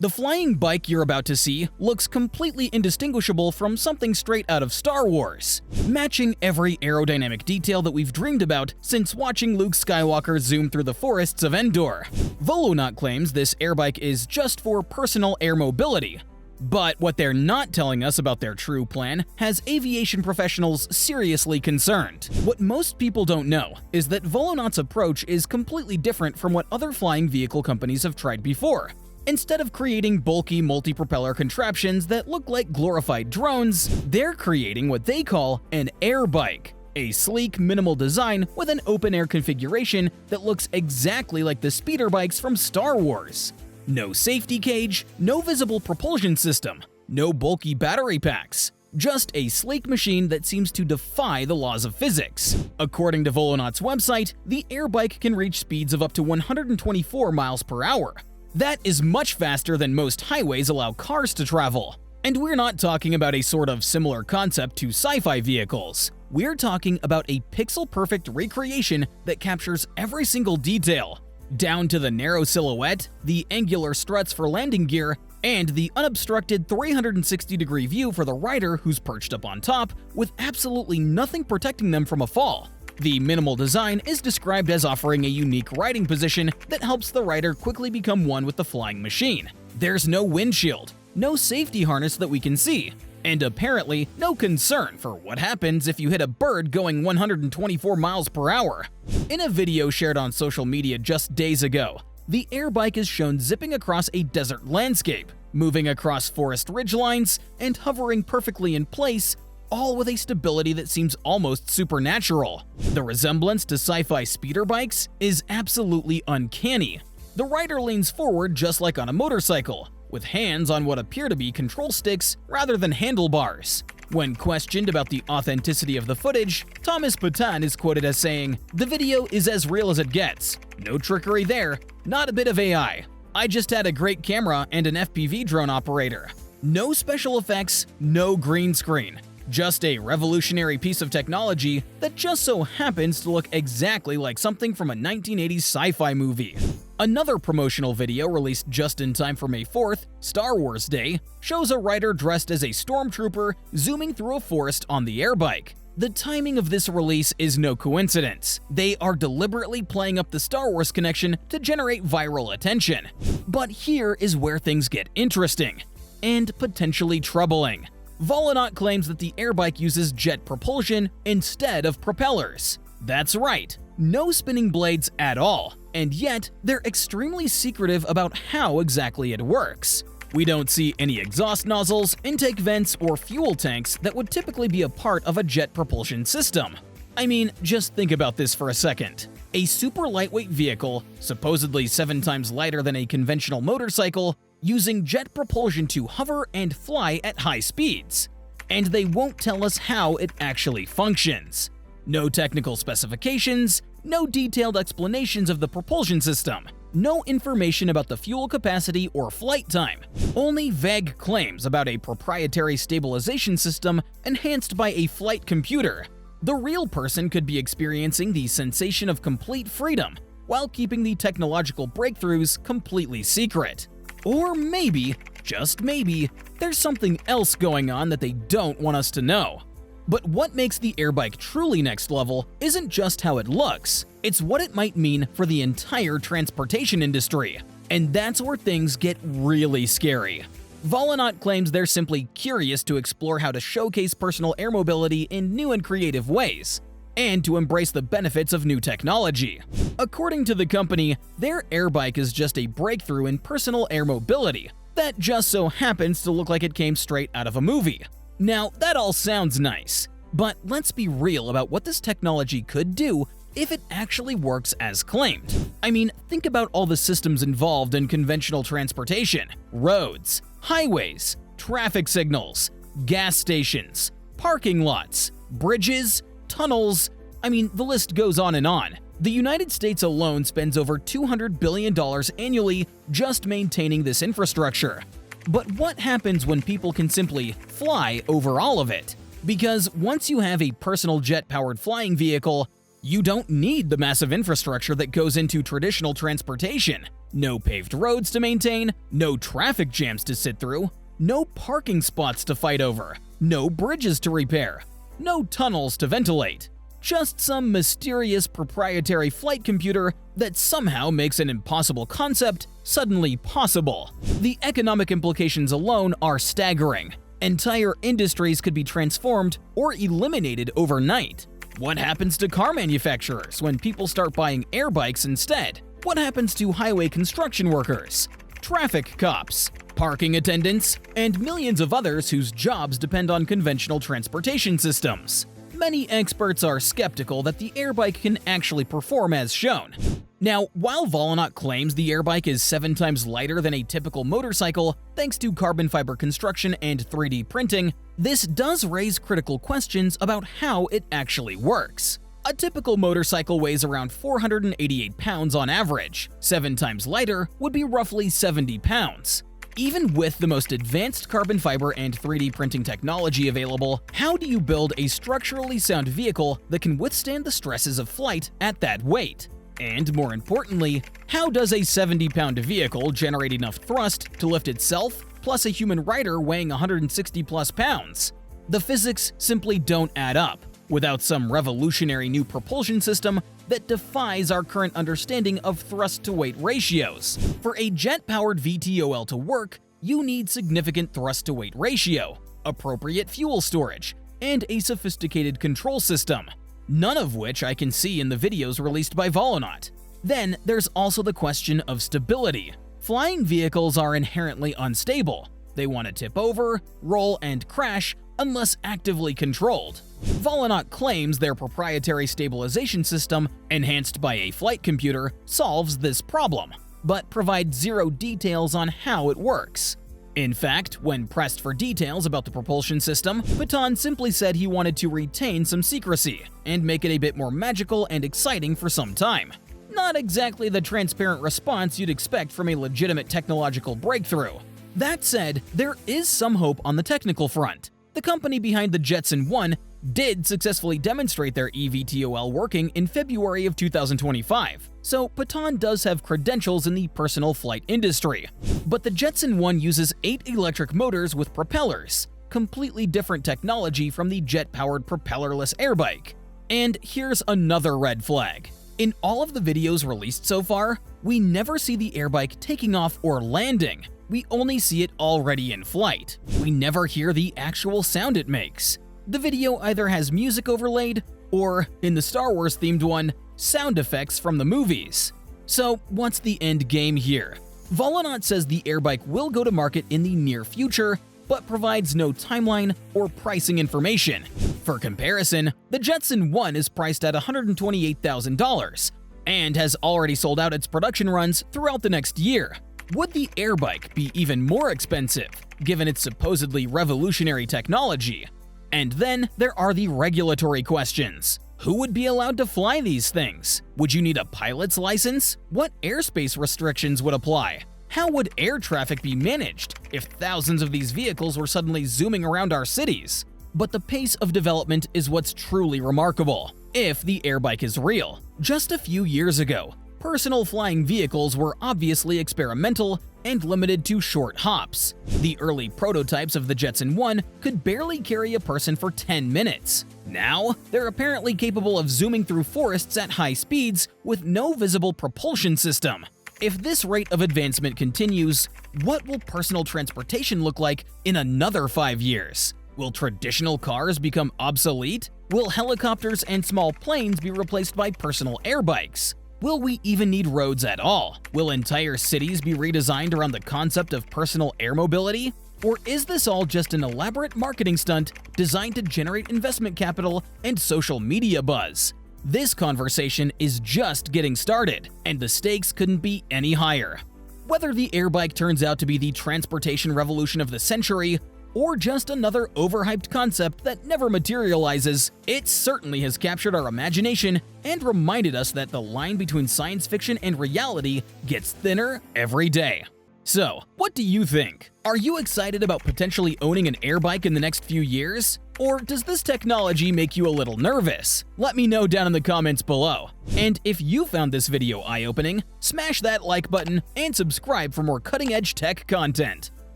The flying bike you're about to see looks completely indistinguishable from something straight out of Star Wars, matching every aerodynamic detail that we've dreamed about since watching Luke Skywalker zoom through the forests of Endor. Volonaut claims this airbike is just for personal air mobility, but what they're not telling us about their true plan has aviation professionals seriously concerned. What most people don't know is that Volonaut's approach is completely different from what other flying vehicle companies have tried before. Instead of creating bulky multi-propeller contraptions that look like glorified drones, they're creating what they call an airbike, a sleek, minimal design with an open-air configuration that looks exactly like the speeder bikes from Star Wars. No safety cage, no visible propulsion system, no bulky battery packs. Just a sleek machine that seems to defy the laws of physics. According to Volonaut's website, the airbike can reach speeds of up to 124 miles per hour. That is much faster than most highways allow cars to travel. And we're not talking about a sort of similar concept to sci-fi vehicles. We're talking about a pixel-perfect recreation that captures every single detail, down to the narrow silhouette, the angular struts for landing gear, and the unobstructed 360-degree view for the rider who's perched up on top with absolutely nothing protecting them from a fall. The minimal design is described as offering a unique riding position that helps the rider quickly become one with the flying machine. There's no windshield, no safety harness that we can see, and apparently no concern for what happens if you hit a bird going 124 miles per hour. In a video shared on social media just days ago, the airbike is shown zipping across a desert landscape, moving across forest ridgelines, and hovering perfectly in place, all with a stability that seems almost supernatural. The resemblance to sci-fi speeder bikes is absolutely uncanny. The rider leans forward just like on a motorcycle, with hands on what appear to be control sticks rather than handlebars. When questioned about the authenticity of the footage, Thomas Patan is quoted as saying, "The video is as real as it gets. No trickery there, not a bit of AI. I just had a great camera and an FPV drone operator. No special effects, no green screen. Just a revolutionary piece of technology that just so happens to look exactly like something from a 1980s sci-fi movie." Another promotional video released just in time for May 4th, Star Wars Day, shows a rider dressed as a stormtrooper zooming through a forest on the airbike. The timing of this release is no coincidence. They are deliberately playing up the Star Wars connection to generate viral attention. But here is where things get interesting and potentially troubling. Volonaut claims that the airbike uses jet propulsion instead of propellers. That's right, no spinning blades at all, and yet they're extremely secretive about how exactly it works. We don't see any exhaust nozzles, intake vents, or fuel tanks that would typically be a part of a jet propulsion system. I mean, just think about this for a second. A super lightweight vehicle, supposedly 7 times lighter than a conventional motorcycle, using jet propulsion to hover and fly at high speeds. And they won't tell us how it actually functions. No technical specifications, no detailed explanations of the propulsion system, no information about the fuel capacity or flight time, only vague claims about a proprietary stabilization system enhanced by a flight computer. The real person could be experiencing the sensation of complete freedom while keeping the technological breakthroughs completely secret. Or maybe, just maybe, there's something else going on that they don't want us to know. But what makes the airbike truly next level isn't just how it looks, it's what it might mean for the entire transportation industry. And that's where things get really scary. Volonaut claims they're simply curious to explore how to showcase personal air mobility in new and creative ways, and to embrace the benefits of new technology. According to the company, their airbike is just a breakthrough in personal air mobility that just so happens to look like it came straight out of a movie. Now, that all sounds nice, but let's be real about what this technology could do if it actually works as claimed. I mean, think about all the systems involved in conventional transportation: roads, highways, traffic signals, gas stations, parking lots, bridges, tunnels. I mean, the list goes on and on. The United States alone spends over $200 billion annually just maintaining this infrastructure. But what happens when people can simply fly over all of it? Because once you have a personal jet-powered flying vehicle, You don't need the massive infrastructure that goes into traditional transportation. No paved roads to maintain, no traffic jams to sit through, no parking spots to fight over, no bridges to repair, no tunnels to ventilate. Just some mysterious proprietary flight computer that somehow makes an impossible concept suddenly possible. The economic implications alone are staggering. Entire industries could be transformed or eliminated overnight. What happens to car manufacturers when people start buying air bikes instead? What happens to highway construction workers, traffic cops, parking attendants, and millions of others whose jobs depend on conventional transportation systems? Many experts are skeptical that the airbike can actually perform as shown. Now, while Volonaut claims the airbike is 7 times lighter than a typical motorcycle thanks to carbon fiber construction and 3D printing, this does raise critical questions about how it actually works. A typical motorcycle weighs around 488 pounds on average. 7 times lighter would be roughly 70 pounds. Even with the most advanced carbon fiber and 3D printing technology available, how do you build a structurally sound vehicle that can withstand the stresses of flight at that weight? And more importantly, how does a 70-pound vehicle generate enough thrust to lift itself plus a human rider weighing 160 plus pounds? The physics simply don't add up without some revolutionary new propulsion system that defies our current understanding of thrust-to-weight ratios. For a jet-powered VTOL to work, you need significant thrust-to-weight ratio, appropriate fuel storage, and a sophisticated control system, none of which I can see in the videos released by Volonaut. Then there's also the question of stability. Flying vehicles are inherently unstable. They want to tip over, roll, and crash unless actively controlled. Volonaut claims their proprietary stabilization system, enhanced by a flight computer, solves this problem, but provides zero details on how it works. In fact, when pressed for details about the propulsion system, Patton simply said he wanted to retain some secrecy and make it a bit more magical and exciting for some time. Not exactly the transparent response you'd expect from a legitimate technological breakthrough. That said, there is some hope on the technical front. The company behind the Jetson 1 did successfully demonstrate their eVTOL working in February of 2025, so Patton does have credentials in the personal flight industry. But the Jetson 1 uses 8 electric motors with propellers, completely different technology from the jet-powered propellerless airbike. And here's another red flag. In all of the videos released so far, we never see the airbike taking off or landing. We only see it already in flight. We never hear the actual sound it makes. The video either has music overlaid, or, in the Star Wars-themed one, sound effects from the movies. So what's the end game here? Volonaut says the airbike will go to market in the near future, but provides no timeline or pricing information. For comparison, the Jetson 1 is priced at $128,000 and has already sold out its production runs throughout the next year. Would the airbike be even more expensive, given its supposedly revolutionary technology? And then there are the regulatory questions. Who would be allowed to fly these things? Would you need a pilot's license? What airspace restrictions would apply? How would air traffic be managed if thousands of these vehicles were suddenly zooming around our cities? But the pace of development is what's truly remarkable. If the airbike is real, just a few years ago, personal flying vehicles were obviously experimental and limited to short hops. The early prototypes of the Jetson 1 could barely carry a person for 10 minutes. Now, they're apparently capable of zooming through forests at high speeds with no visible propulsion system. If this rate of advancement continues, what will personal transportation look like in another 5 years? Will traditional cars become obsolete? Will helicopters and small planes be replaced by personal air bikes? Will we even need roads at all? Will entire cities be redesigned around the concept of personal air mobility? Or is this all just an elaborate marketing stunt designed to generate investment capital and social media buzz? This conversation is just getting started, and the stakes couldn't be any higher. Whether the airbike turns out to be the transportation revolution of the century, or just another overhyped concept that never materializes, it certainly has captured our imagination and reminded us that the line between science fiction and reality gets thinner every day. So, what do you think? Are you excited about potentially owning an airbike in the next few years? Or does this technology make you a little nervous? Let me know down in the comments below. And if you found this video eye-opening, smash that like button and subscribe for more cutting-edge tech content.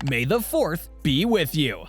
May the 4th be with you!